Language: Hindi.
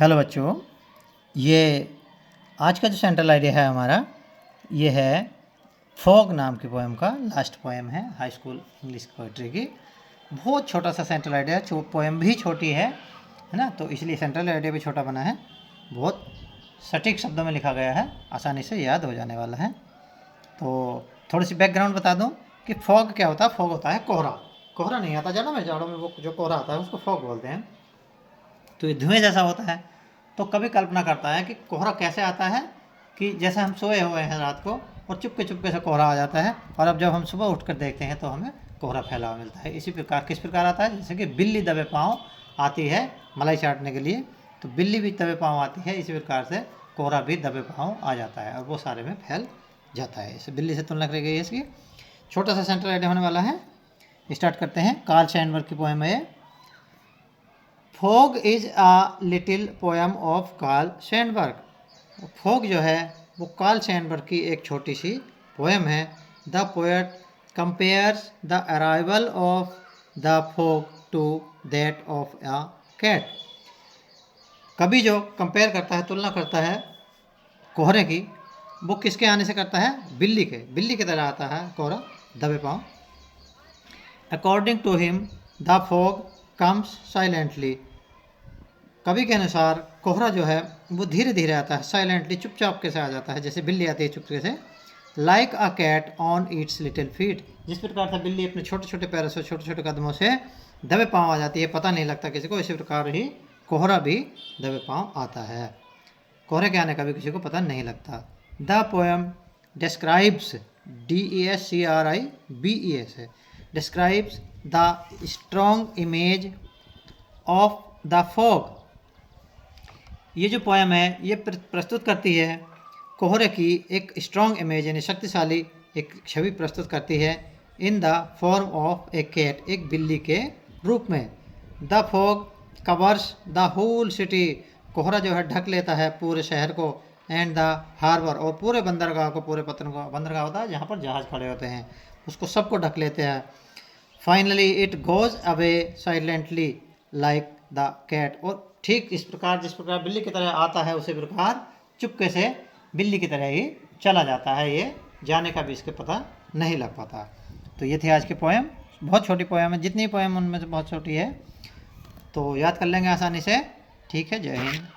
हेलो बच्चों, ये आज का जो सेंट्रल आइडिया है हमारा, ये है फॉग नाम की पोएम का लास्ट पोएम है हाई स्कूल इंग्लिश पोइट्री की। बहुत छोटा सा सेंट्रल आइडिया है, पोएम भी छोटी है ना, तो इसलिए सेंट्रल आइडिया भी छोटा बना है। बहुत सटीक शब्दों में लिखा गया है, आसानी से याद हो जाने वाला है। तो थोड़ी सी बैकग्राउंड बता दूं कि फॉग क्या होता है। फॉग होता है कोहरा। कोहरा नहीं आता जाड़ों में, जाड़ों में वो जो कोहरा आता है उसको फॉग बोलते हैं। तो ये धुएं जैसा होता है। तो कभी कल्पना करता है कि कोहरा कैसे आता है, कि जैसे हम सोए हुए हैं रात को और चुपके चुपके से कोहरा आ जाता है, और अब जब हम सुबह उठकर देखते हैं तो हमें कोहरा फैला हुआ मिलता है। इसी प्रकार किस प्रकार आता है, जैसे कि बिल्ली दबे पाँव आती है मलाई चाटने के लिए, तो बिल्ली भी दबे पाँव आती है, इसी प्रकार से कोहरा भी दबे पाँव आ जाता है और वो सारे में फैल जाता है। इसे बिल्ली से तुलना करी गई है इसकी। छोटा सा सेंट्रल आइडिया होने वाला है। स्टार्ट करते हैं। कार्ल सैंडबर्ग की पोएम है। Fog is a little poem of Carl Sandburg. Fog जो है वो कार्ल सैंडबर्ग की एक छोटी सी पोएम है। The poet compares the arrival of the fog to that of a cat. कवि जो कंपेयर करता है, तुलना करता है कोहरे की, वो किसके आने से करता है, बिल्ली के। बिल्ली की तरह आता है कोहरा दबे पाँव। According to him the fog comes silently. कवि के अनुसार कोहरा जो है वो धीरे धीरे आता है, साइलेंटली चुपचाप के से आ जाता है, जैसे बिल्ली आती है चुपके से। Like a cat on its little feet. जिस प्रकार से बिल्ली अपने छोटे छोटे पैरों से, छोटे छोटे कदमों से दबे पाँव आ जाती है, पता नहीं लगता किसी को, इसी प्रकार ही कोहरा भी दबे पाँव आता है। कोहरे के आने का भी किसी को पता नहीं लगता। द पोएम डिस्क्राइब्स, DESCRIBES है, describes the strong image of the fog. ये जो पोएम है ये प्रस्तुत करती है कोहरे की एक स्ट्रॉन्ग इमेज, यानी शक्तिशाली एक छवि प्रस्तुत करती है। In the form of a cat, एक बिल्ली के रूप में। The fog covers the whole city. कोहरा जो है ढक लेता है पूरे शहर को। एंड द हार्बर, और पूरे बंदरगाह को, पूरे पत्तन को। बंदरगाह होता है जहाँ पर जहाज़ खड़े होते हैं, उसको सबको ढक लेते हैं। Finally it goes away silently like the cat. और ठीक इस प्रकार, जिस प्रकार बिल्ली की तरह आता है उसी प्रकार चुपके से बिल्ली की तरह ही चला जाता है। ये जाने का भी इसके पता नहीं लग पाता। तो ये थी आज की पोएम। बहुत छोटी पोएम है, जितनी पोएम उनमें से बहुत छोटी है, तो याद कर लेंगे आसानी से। ठीक है, जय हिंद।